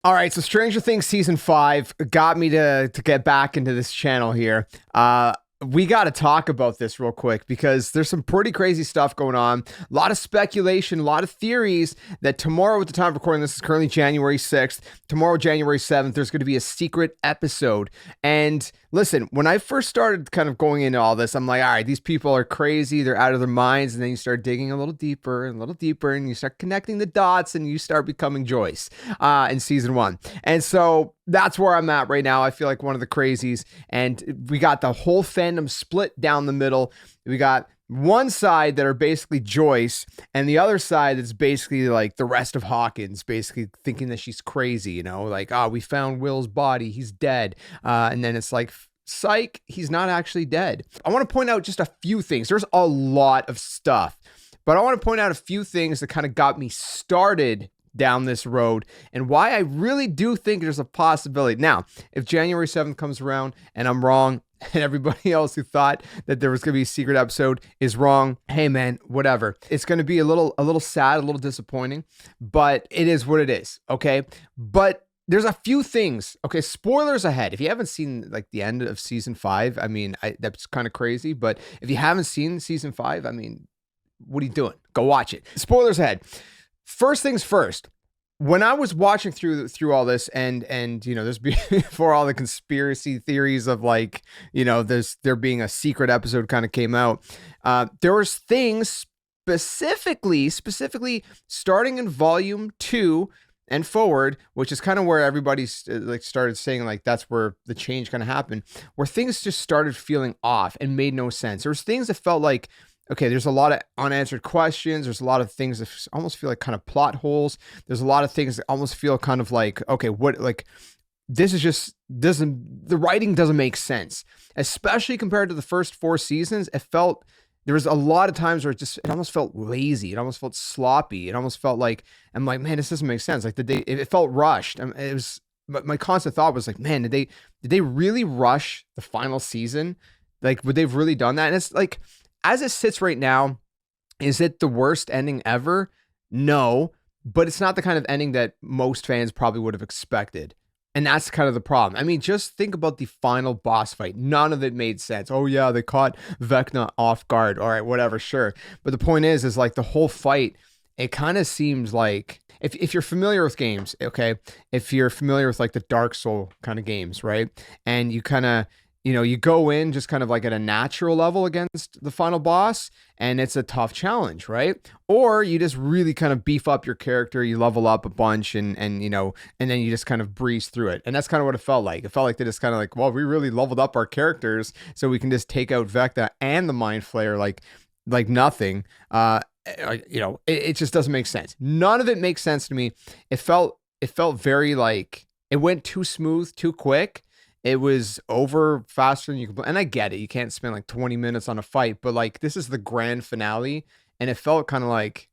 All right, so Stranger Things season 5 got me to get back into this channel here. We got to talk about this real quick because there's some pretty crazy stuff going on. A lot of speculation, a lot of theories that tomorrow, at the time of recording, this is currently January 6th. Tomorrow, January 7th, there's going to be a secret episode. And listen, when I first started kind of going into all this, I'm like, all right, these people are crazy. They're out of their minds. And then you start digging a little deeper and a little deeper, and you start connecting the dots, and you start becoming Joyce in season 1. And so that's where I'm at right now. I feel like one of the crazies. And we got the whole fandom split down the middle. We got one side that are basically Joyce, and the other side that's basically like the rest of Hawkins, basically thinking that she's crazy, you know, like, oh, we found Will's body, he's dead. And then it's like, psych, he's not actually dead. I want to point out just a few things. There's a lot of stuff, but I want to point out a few things that kind of got me started down this road and why I really do think there's a possibility. Now, if January 7th comes around and I'm wrong, and everybody else who thought that there was going to be a secret episode is wrong, hey man, whatever. It's going to be a little sad, a little disappointing, but it is what it is, okay? But there's a few things, okay? Spoilers ahead. If you haven't seen like the end of season 5, I mean, that's kind of crazy, but if you haven't seen season 5, I mean, what are you doing? Go watch it. Spoilers ahead. First things first. When I was watching through all this, and you know, there's before all the conspiracy theories of like, you know, there being a secret episode kind of came out, there was things specifically starting in volume 2 and forward, which is kind of where everybody's like started saying like that's where the change kind of happened, where things just started feeling off and made no sense. There was things that felt like, okay, there's a lot of unanswered questions. There's a lot of things that almost feel like kind of plot holes. There's a lot of things that almost feel kind of like, okay, what, like, this is just, the writing doesn't make sense, especially compared to the first 4 seasons. It felt, there was a lot of times where it almost felt lazy. It almost felt sloppy. It almost felt like, I'm like, man, this doesn't make sense. Like it felt rushed. It was, my constant thought was like, man, did they really rush the final season? Like, would they've really done that? And it's like, as it sits right now, is it the worst ending ever? No, but it's not the kind of ending that most fans probably would have expected. And that's kind of the problem. I mean, just think about the final boss fight. None of it made sense. Oh yeah, they caught Vecna off guard. All right, whatever, sure. But the point is like the whole fight, it kind of seems like, if you're familiar with games, okay, if you're familiar with like the Dark Soul kind of games, right? And you kind of, you know, you go in just kind of like at a natural level against the final boss, and it's a tough challenge, right? Or you just really kind of beef up your character, you level up a bunch, and you know, and then you just kind of breeze through it. And that's kind of what it felt like. It felt like they just kind of like, well, we really leveled up our characters, so we can just take out Vecna and the Mind Flayer like nothing. You know, it just doesn't make sense. None of it makes sense to me. It felt very like it went too smooth, too quick. It was over faster than you could. And I get it. You can't spend like 20 minutes on a fight, but like this is the grand finale. And it felt kind of like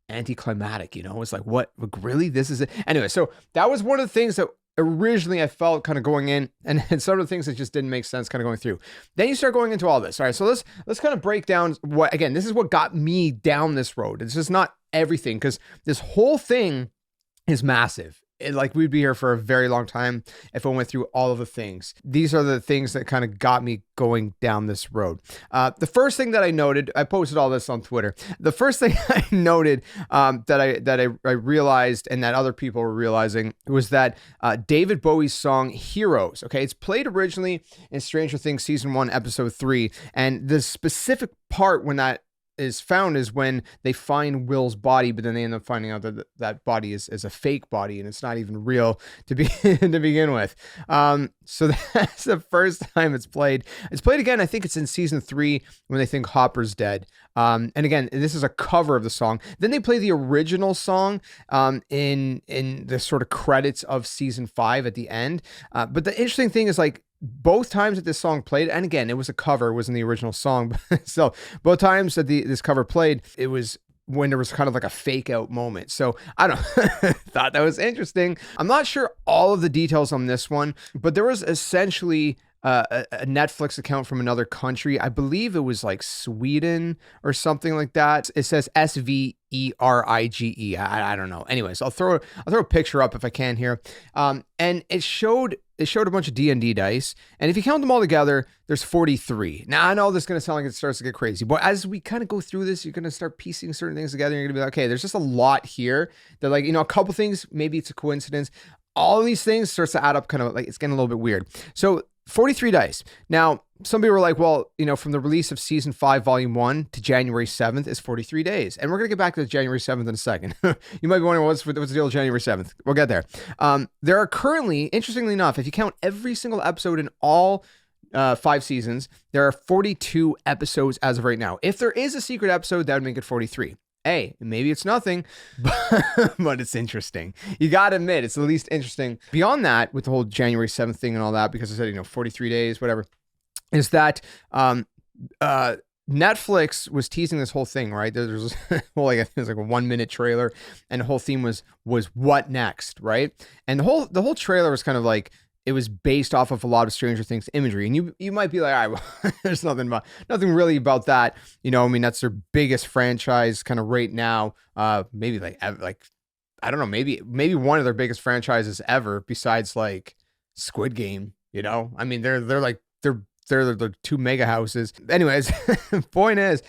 anticlimactic, you know? It's like, what, really? This is it? Anyway, so that was one of the things that originally I felt kind of going in, and some of the things that just didn't make sense kind of going through. Then you start going into all this. All right, so let's kind of break down what, again, this is what got me down this road. It's just not everything, because this whole thing is massive. Like we'd be here for a very long time if I went through all of the things. These are the things that kind of got me going down this road. The first thing that I noted, I posted all this on Twitter. The first thing I noted that I realized, and that other people were realizing, was that David Bowie's song "Heroes." Okay, it's played originally in Stranger Things season 1, episode 3, and the specific part when that is found is when they find Will's body, but then they end up finding out that that body is a fake body, and it's not even real to begin with. So that's the first time it's played. It's played again, I think it's in season 3 when they think Hopper's dead. And again, this is a cover of the song. Then they play the original song in the sort of credits of season 5 at the end. But the interesting thing is, like, both times that this song played, and again, it was a cover, it wasn't the original song, but so both times that this cover played, it was when there was kind of like a fake out moment. So I don't thought that was interesting. I'm not sure all of the details on this one, but there was essentially a Netflix account from another country. I believe it was like Sweden or something like that. It says SVERIGE. I don't know. Anyways, I'll throw a picture up if I can here. And it showed a bunch of D&D dice, and if you count them all together, there's 43. Now, I know this is going to sound like it starts to get crazy, but as we kind of go through this, you're going to start piecing certain things together. You're going to be like, okay, there's just a lot here. They're like, a couple things, maybe it's a coincidence. All of these things starts to add up, kind of like it's getting a little bit weird. So 43 dice. Now, some people were like, well, from the release of season 5, volume 1 to January 7th is 43 days. And we're going to get back to January 7th in a second. You might be wondering, what's the deal with January 7th? We'll get there. There are currently, interestingly enough, if you count every single episode in all 5 seasons, there are 42 episodes as of right now. If there is a secret episode, that would make it 43. Hey, maybe it's nothing, but it's interesting. You got to admit, it's the least interesting. Beyond that, with the whole January 7th thing and all that, because I said, 43 days, whatever, is that Netflix was teasing this whole thing, right? There's well, it was like a 1-minute trailer, and the whole theme was what next, right? And the whole trailer was kind of like, it was based off of a lot of Stranger Things imagery. And you might be like, all right, well, there's nothing really about that. That's their biggest franchise kind of right now. Maybe like, I don't know, maybe one of their biggest franchises ever besides like Squid Game, they're the 2 mega houses. Anyways, point is,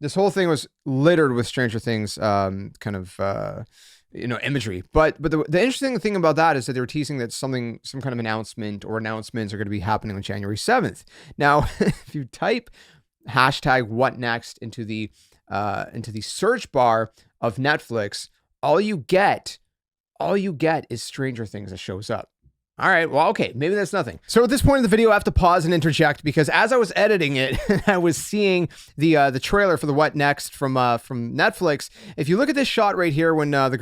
this whole thing was littered with Stranger Things, imagery. But the interesting thing about that is that they were teasing that some kind of announcement or announcements are going to be happening on January 7th. Now, if you type hashtag what next into the search bar of Netflix, all you get is Stranger Things that shows up. All right, well, okay, maybe that's nothing. So at this point in the video, I have to pause and interject because as I was editing it, I was seeing the trailer for the What Next from Netflix. If you look at this shot right here, when the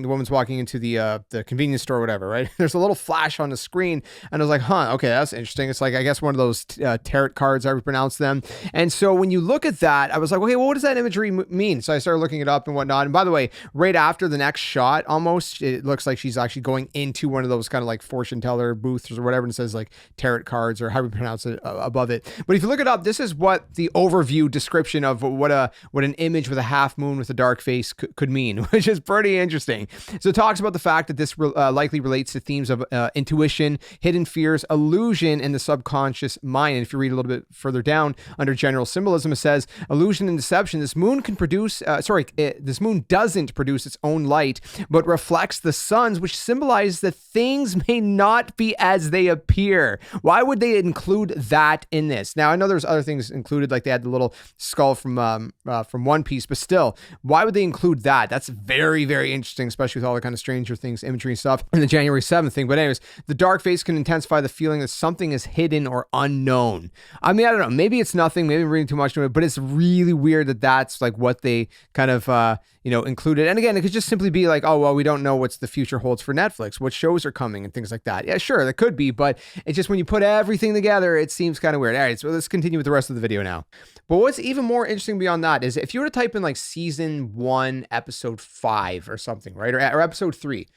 woman's walking into the convenience store or whatever, right? There's a little flash on the screen, and I was like, huh, okay, that's interesting. It's like, I guess one of those tarot cards, I would pronounce them. And so when you look at that, I was like, okay, well, what does that imagery mean? So I started looking it up and whatnot. And by the way, right after the next shot, almost, it looks like she's actually going into one of those kind of like fortune teller booths or whatever, and it says like tarot cards or how we pronounce it above it. But if you look it up, this is what the overview description of what an image with a half moon with a dark face could mean, which is pretty interesting. So it talks about the fact that this likely relates to themes of intuition, hidden fears, illusion, and the subconscious mind. And if you read a little bit further down under general symbolism, it says illusion and deception. This moon can produce, this moon doesn't produce its own light, but reflects the sun's, which symbolizes that things may not be as they appear. Why would they include that in this? Now, I know there's other things included, like they had the little skull from One Piece, but still, why would they include that? That's very, very interesting, especially with all the kind of Stranger Things imagery and stuff and the January 7th thing. But anyways, the dark face can intensify the feeling that something is hidden or unknown. I mean, I don't know. Maybe it's nothing. Maybe I'm reading too much into it, but it's really weird that that's like what they kind of, included. And again, it could just simply be like, oh, well, we don't know what's the future holds for Netflix, what shows are coming and things like that. Yeah, sure, that could be, but it's just when you put everything together, it seems kind of weird. All right, so let's continue with the rest of the video now. But what's even more interesting beyond that is if you were to type in like season 1, episode 5 or something, right? Or episode 3,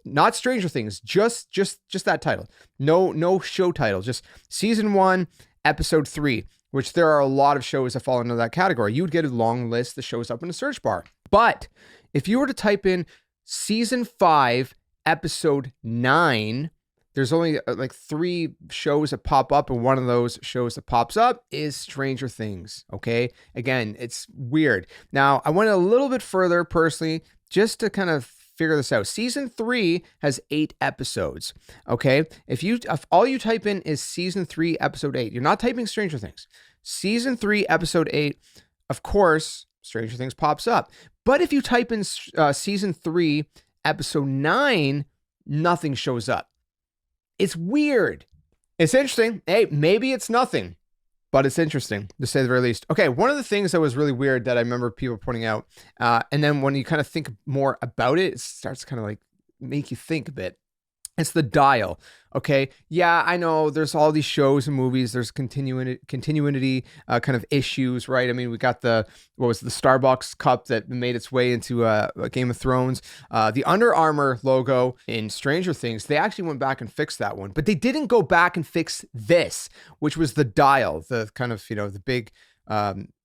not Stranger Things, just that title. No show title, just season 1, episode 3, which there are a lot of shows that fall into that category. You would get a long list that shows up in the search bar. But if you were to type in season 5, episode 9, there's only like 3 shows that pop up, and one of those shows that pops up is Stranger Things. Okay. Again, it's weird. Now, I went a little bit further personally just to kind of figure this out. Season 3 has 8 episodes. Okay. If all you type in is season 3, episode 8, you're not typing Stranger Things. Season 3, episode 8, of course, Stranger Things pops up. But if you type in season 3, episode 9, nothing shows up. It's weird. It's interesting. Hey, maybe it's nothing, but it's interesting to say the very least. Okay, one of the things that was really weird that I remember people pointing out, and then when you kind of think more about it, it starts to kind of like make you think a bit. It's the dial. Okay. Yeah, I know there's all these shows and movies. There's continuity kind of issues, right? I mean, we got what was the Starbucks cup that made its way into Game of Thrones. The Under Armour logo in Stranger Things, they actually went back and fixed that one, but they didn't go back and fix this, which was the dial, the kind of, the big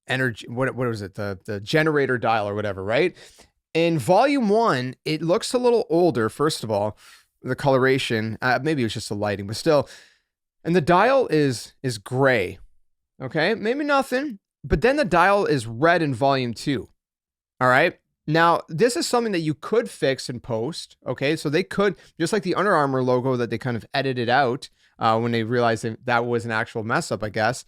energy, what was it? The generator dial or whatever, right? In volume 1, it looks a little older, first of all. The coloration, maybe it was just the lighting, but still. And the dial is gray. Okay, maybe nothing, but then the dial is red in volume 2. All right. Now, this is something that you could fix in post. Okay, so they could, just like the Under Armour logo that they kind of edited out when they realized that was an actual mess up, I guess.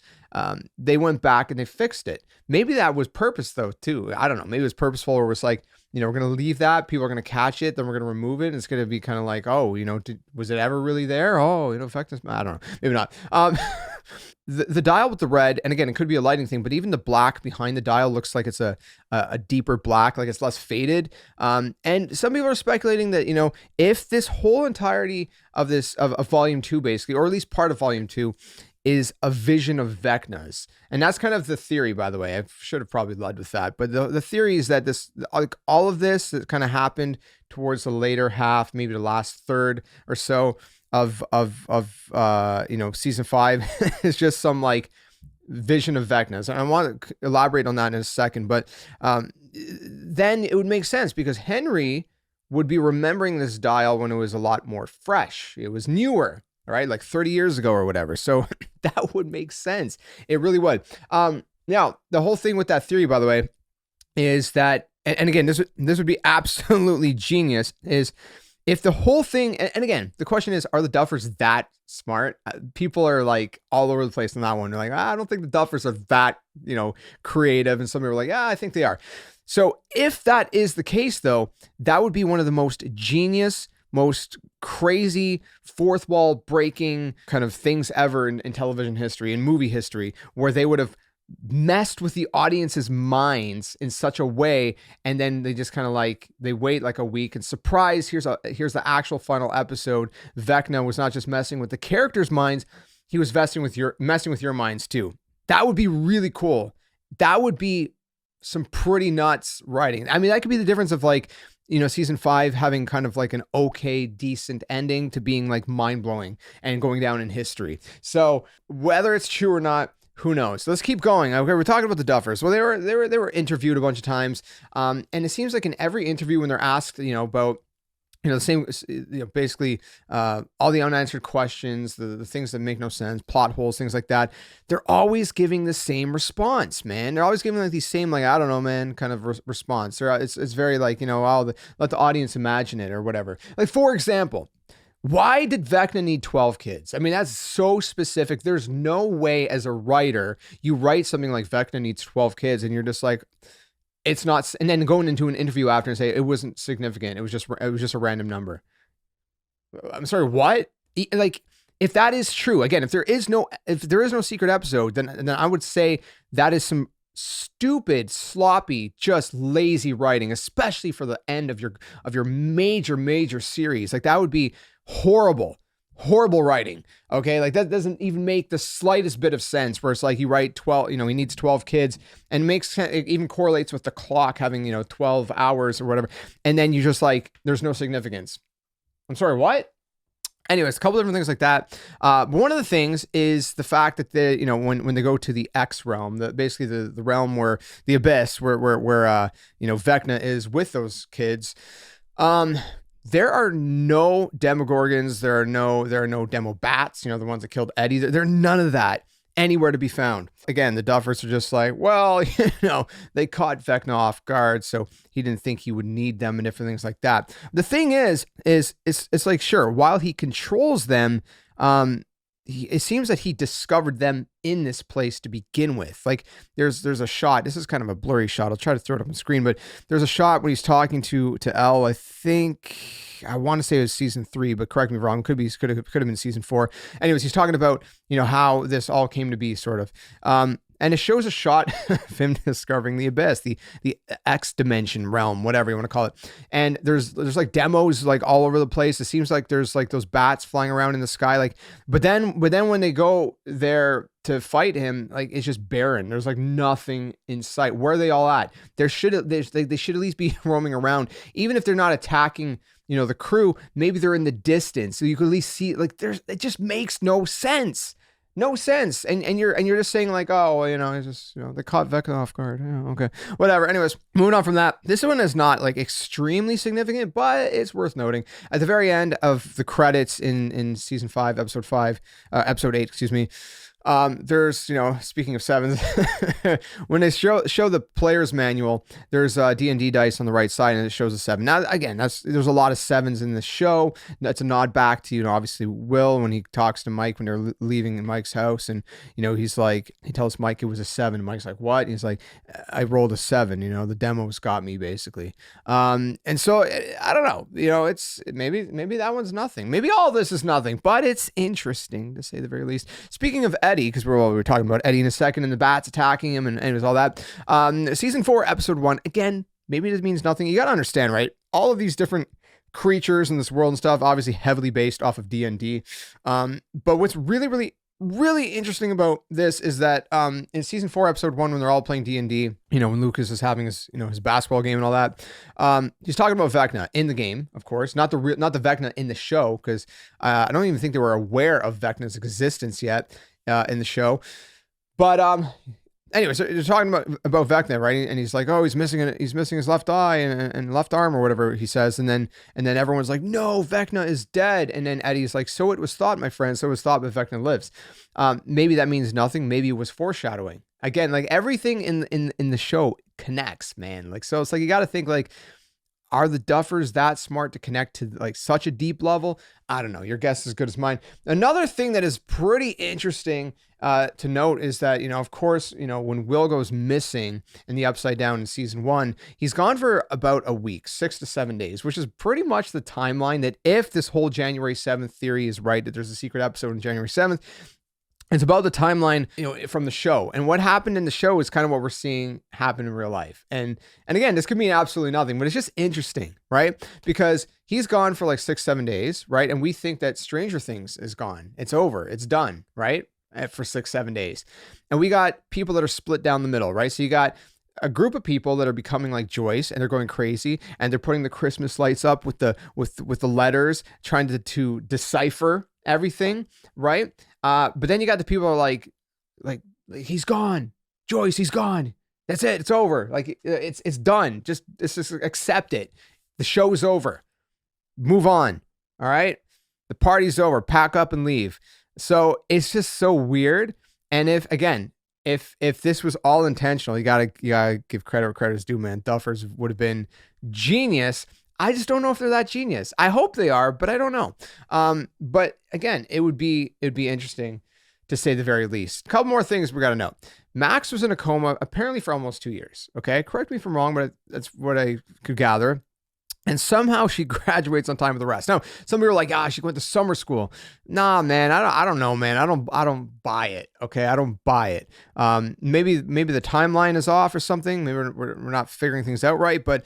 They went back and they fixed it. Maybe that was purpose though, too. I don't know. Maybe it was purposeful, or it was like, we're going to leave that. People are going to catch it. Then we're going to remove it. And it's going to be kind of like, oh, was it ever really there? Oh, effective. I don't know. Maybe not. The dial with the red, and again, it could be a lighting thing, but even the black behind the dial looks like it's a deeper black, like it's less faded. And some people are speculating that, if this whole entirety of of volume 2, basically, or at least part of volume 2, is a vision of Vecna's. And that's kind of the theory, by the way. I should have probably led with that. But the theory is that all of this that kind of happened towards the later half, maybe the last third or so of season 5 is just some like vision of Vecna's. And I want to elaborate on that in a second. But then it would make sense, because Henry would be remembering this dial when it was a lot more fresh. It was newer. Right, like 30 years ago or whatever. So that would make sense. It really would. Now, the whole thing with that theory, by the way, is that, and again, this would be absolutely genius, is if the whole thing, and again, the question is, are the Duffers that smart? People are like all over the place on that one. They're like, I don't think the Duffers are that, creative. And some people are like, I think they are. So if that is the case, though, that would be one of the most genius, most crazy, fourth wall breaking kind of things ever in television history and movie history, where they would have messed with the audience's minds in such a way, and then they just kind of like, they wait like a week and surprise, here's the actual final episode. Vecna was not just messing with the characters' minds, he was messing with your minds too. That would be really cool. That would be some pretty nuts writing. I mean, that could be the difference of like, season 5 having kind of like an okay, decent ending to being like mind-blowing and going down in history. So whether it's true or not, who knows? So let's keep going. Okay, we're talking about the Duffers. Well, they were interviewed a bunch of times. And it seems like in every interview when they're asked, about the same, basically all the unanswered questions, the things that make no sense, plot holes, things like that, they're always giving the same response, man. They're always giving like these same, like, I don't know, man, kind of response. It's very like, let the audience imagine it or whatever. Like, for example, why did Vecna need 12 kids? I mean, that's so specific. There's no way as a writer, you write something like Vecna needs 12 kids and you're just like, it's not, and then going into an interview after and say it wasn't significant. It was just a random number. I'm sorry, what? Like, if that is true, again, if there is no secret episode, then I would say that is some stupid, sloppy, just lazy writing, especially for the end of your major series. Like, that would be horrible writing. Okay, like that doesn't even make the slightest bit of sense, where it's like you write 12, he needs 12 kids, and it even correlates with the clock having 12 hours or whatever, and then you just like, there's no significance. I'm sorry, what? Anyways, a couple different things like that. But one of the things is the fact that when they go to the X realm, basically the realm where the abyss, where Vecna is with those kids, there are no Demogorgons. There are no Demobats, the ones that killed Eddie. There are none of that anywhere to be found. Again, the Duffers are just like, well, they caught Vecna off guard, so he didn't think he would need them and different things like that. The thing is it's like, sure, while he controls them, it seems that he discovered them in this place to begin with. Like, there's a shot. This is kind of a blurry shot. I'll try to throw it up on the screen, but there's a shot when he's talking to Elle. I want to say it was season 3, but correct me if wrong. Could have been season 4. Anyways, he's talking about how this all came to be, sort of. And it shows a shot of him discovering the abyss, the X dimension realm, whatever you want to call it. And there's like demos like all over the place. It seems like there's like those bats flying around in the sky. Like, but then when they go there to fight him, like it's just barren. There's like nothing in sight. Where are they all at? They should at least be roaming around, even if they're not attacking, you know, the crew. Maybe they're in the distance, so you can at least see. Like, it just makes no sense. No sense. And you're just saying like, oh, you know, it's just, you know, they caught Vecna off guard. Yeah, okay. Whatever. Anyways, moving on from that. This one is not like extremely significant, but it's worth noting. At the very end of the credits in season 5, episode 8, excuse me, there's, you know, speaking of sevens, when they show the player's manual, there's D&D dice on the right side and it shows a 7. Now, again, there's a lot of 7s in the show. That's a nod back to, you know, obviously Will when he talks to Mike when they're leaving Mike's house, and, you know, he tells Mike it was a 7. And Mike's like, what? And he's like, I rolled a 7, you know, the demos got me basically. And so I don't know, you know, it's maybe that one's nothing. Maybe all this is nothing, but it's interesting to say the very least. Speaking of Eddie, because we were talking about Eddie in a second, and the bats attacking him, and it was all that. Season 4, episode 1. Again, maybe it means nothing. You got to understand, right? All of these different creatures in this world and stuff, obviously heavily based off of D&D. But what's really, really, really interesting about this is that in season 4, episode 1, when they're all playing D&D, you know, when Lucas is having his, you know, his basketball game and all that, he's talking about Vecna in the game, of course, not the Vecna in the show, because I don't even think they were aware of Vecna's existence yet in the show. But anyway, so you're talking about Vecna, right? And he's like, oh, he's missing his left eye and left arm or whatever he says. And then everyone's like, no, Vecna is dead. And then Eddie's like, so it was thought, my friend. So it was thought that Vecna lives. Maybe that means nothing. Maybe it was foreshadowing. Again, like everything in the show connects, man. Like, so it's like, you got to think like, are the Duffers that smart to connect to like such a deep level? I don't know. Your guess is as good as mine. Another thing that is pretty interesting to note is that, you know, of course, you know, when Will goes missing in the Upside Down in season 1, he's gone for about a week, 6 to 7 days, which is pretty much the timeline that if this whole January 7th theory is right, that there's a secret episode on January 7th, it's about the timeline, you know, from the show. And what happened in the show is kind of what we're seeing happen in real life. And again, this could mean absolutely nothing, but it's just interesting, right? Because he's gone for like 6-7 days, right? And we think that Stranger Things is gone. It's over. It's done, right? For 6-7 days. And we got people that are split down the middle, right? So you got a group of people that are becoming like Joyce, and they're going crazy, and they're putting the Christmas lights up with the letters, trying to decipher everything, right? But then you got the people who are like he's gone, Joyce, he's gone. That's it. It's over. Like it's done. Just accept it. The show's over. Move on. All right. The party's over. Pack up and leave. So it's just so weird. And if this was all intentional, you gotta give credit where credit is due, man. Duffers would have been genius. I just don't know if they're that genius. I hope they are, but I don't know. But again, it would be interesting to say the very least. A couple more things we got to know. Max was in a coma apparently for almost 2 years. Okay, correct me if I'm wrong, but that's what I could gather. And somehow she graduates on time with the rest. Now, some people are like, she went to summer school. Nah, man, I don't know, man. I don't buy it. Okay, I don't buy it. Maybe the timeline is off or something. Maybe we're not figuring things out right, but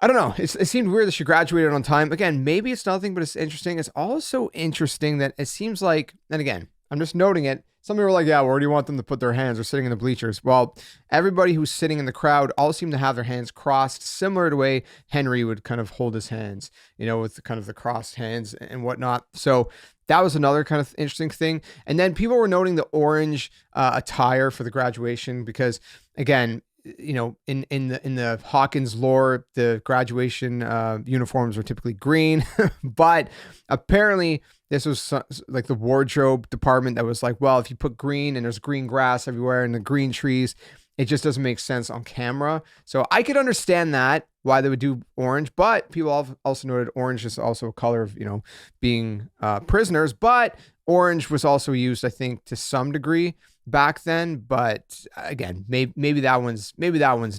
I don't know. It seemed weird that she graduated on time. Again, maybe it's nothing, but it's interesting. It's also interesting that it seems like, and again, I'm just noting it. Some people are like, yeah, where do you want them to put their hands? They're sitting in the bleachers. Well, everybody who's sitting in the crowd all seem to have their hands crossed, similar to the way Henry would kind of hold his hands, you know, with kind of the crossed hands and whatnot. So that was another kind of interesting thing. And then people were noting the orange attire for the graduation because, again, you know, in the Hawkins lore, the graduation uniforms were typically green, but apparently this was like the wardrobe department that was like, well, if you put green and there's green grass everywhere and the green trees, it just doesn't make sense on camera. So I could understand that, why they would do orange, but people also noted orange is also a color of, you know, being prisoners, but orange was also used, I think, to some degree back then. But again, maybe that one's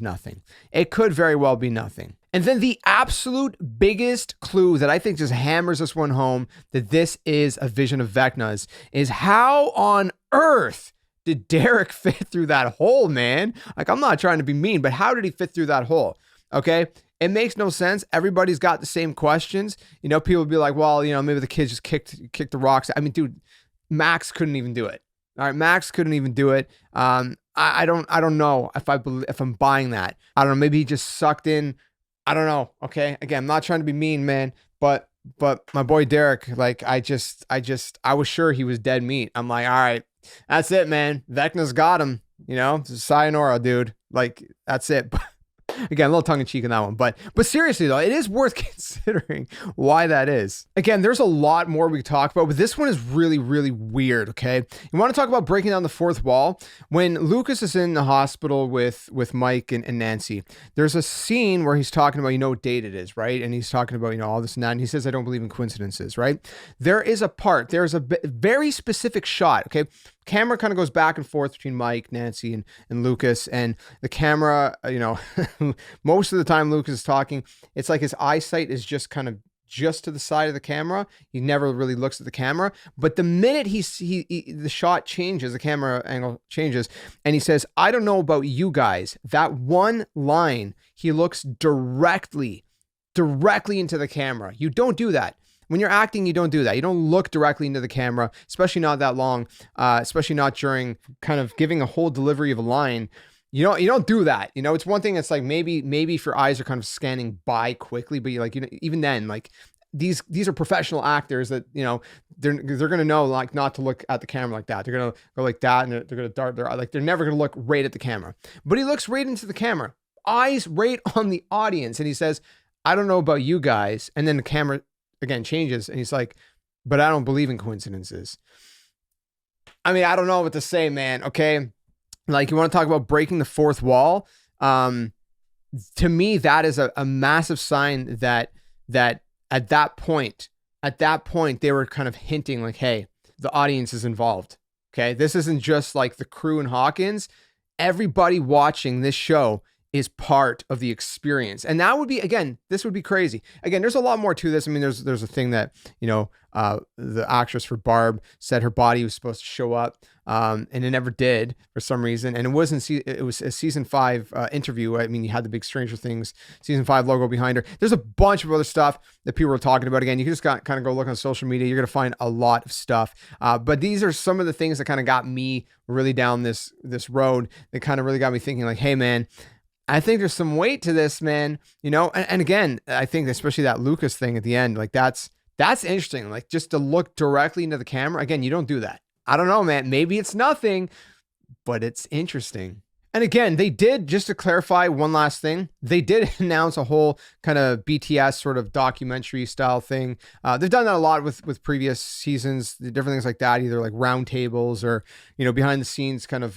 nothing. It could very well be nothing. And then the absolute biggest clue that I think just hammers this one home that this is a vision of Vecna's is how on earth did Derek fit through that hole, man? Like, I'm not trying to be mean, but how did he fit through that hole? Okay. It makes no sense. Everybody's got the same questions. You know, people be like, well, you know, maybe the kids just kicked the rocks. I mean, dude, Max couldn't even do it. All right. Max couldn't even do it. I don't know if I'm buying that. I don't know. Maybe he just sucked in. I don't know. Okay. Again, I'm not trying to be mean, man, but my boy Derek, like, I was sure he was dead meat. I'm like, all right, that's it, man. Vecna's got him, you know, sayonara, dude. Like, that's it. Again, a little tongue in cheek in that one, but seriously though, it is worth considering why that is. Again, there's a lot more we could talk about, but this one is really, really weird. Okay. You want to talk about breaking down the fourth wall? When Lucas is in the hospital with Mike and Nancy, there's a scene where he's talking about, you know, what date it is, right? And he's talking about, you know, all this and that. And he says, I don't believe in coincidences, right? There's a very specific shot. Okay. Camera kind of goes back and forth between Mike, Nancy, and Lucas, and the camera, you know, most of the time Lucas is talking, it's like his eyesight is just kind of just to the side of the camera. He never really looks at the camera, but the minute the shot changes, the camera angle changes, and he says, I don't know about you guys. That one line, he looks directly into the camera. You don't do that. When you're acting, you don't do that. You don't look directly into the camera, especially not that long, especially not during kind of giving a whole delivery of a line. You don't do that. You know, it's one thing that's like maybe if your eyes are kind of scanning by quickly, but you like, you know, even then, like these are professional actors that, you know, they're going to know like not to look at the camera like that. They're going to go like that, and they're going to dart their eye. Like, they're never going to look right at the camera, but he looks right into the camera, eyes right on the audience. And he says, I don't know about you guys. And then the camera again changes, and he's like, but I don't believe in coincidences. I mean, I don't know what to say, man. Okay. Like, you want to talk about breaking the fourth wall? To me, that is a massive sign that at that point, they were kind of hinting like, hey, the audience is involved. Okay. This isn't just like the crew and Hawkins. Everybody watching this show is part of the experience. And that would be, again, this would be crazy. Again, there's a lot more to this. I mean, there's a thing that, you know, the actress for Barb said her body was supposed to show up, and it never did for some reason. And it was a season 5 interview. I mean, you had the big Stranger Things season 5 logo behind her. There's a bunch of other stuff that people were talking about. Again, you can just kind of go look on social media. You're going to find a lot of stuff. But these are some of the things that kind of got me really down this road, that kind of really got me thinking like, hey man, I think there's some weight to this, man. You know, and again, I think especially that Lucas thing at the end, like that's interesting. Like, just to look directly into the camera. Again, you don't do that. I don't know, man. Maybe it's nothing, but it's interesting. And again, they did, just to clarify one last thing, they did announce a whole kind of BTS sort of documentary style thing. They've done that a lot with previous seasons, different things like that, either like roundtables or, you know, behind the scenes kind of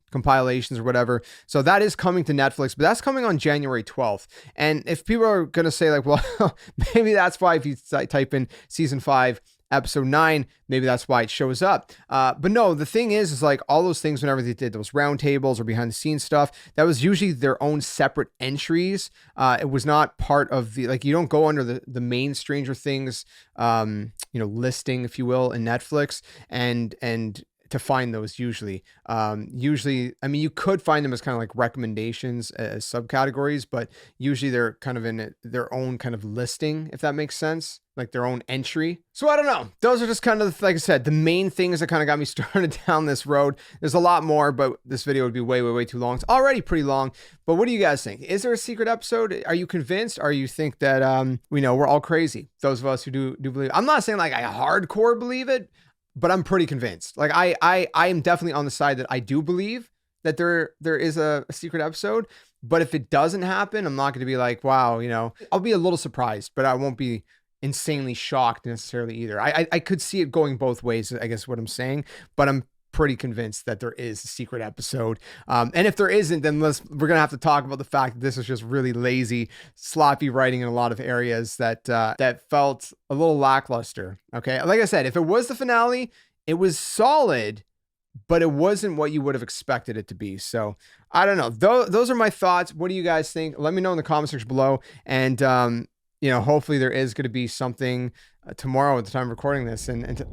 compilations or whatever. So that is coming to Netflix, but that's coming on January 12th. And if people are going to say like, well, maybe that's why if you type in season 5, episode 9, maybe that's why it shows up. But no, the thing is like all those things, whenever they did those roundtables or behind the scenes stuff, that was usually their own separate entries. It was not part of the, like, you don't go under the main Stranger Things, you know, listing, if you will, in Netflix, and to find those usually, I mean, you could find them as kind of like recommendations as subcategories, but usually they're kind of in their own kind of listing, if that makes sense, like their own entry. So I don't know. Those are just kind of, like I said, the main things that kind of got me started down this road. There's a lot more, but this video would be way, way, way too long. It's already pretty long, but what do you guys think? Is there a secret episode? Are you convinced? Or you think that, we know we're all crazy? Those of us who do believe, I'm not saying like I hardcore believe it, but I'm pretty convinced. Like I am definitely on the side that I do believe that there is a secret episode. But if it doesn't happen, I'm not going to be like, wow, you know, I'll be a little surprised, but I won't be insanely shocked necessarily either. I could see it going both ways, I guess what I'm saying, but I'm pretty convinced that there is a secret episode. And if there isn't, then we're going to have to talk about the fact that this is just really lazy, sloppy writing in a lot of areas that felt a little lackluster. Okay. Like I said, if it was the finale, it was solid, but it wasn't what you would have expected it to be. So I don't know. Those are my thoughts. What do you guys think? Let me know in the comment section below. And, you know, hopefully there is going to be something tomorrow at the time of recording this. And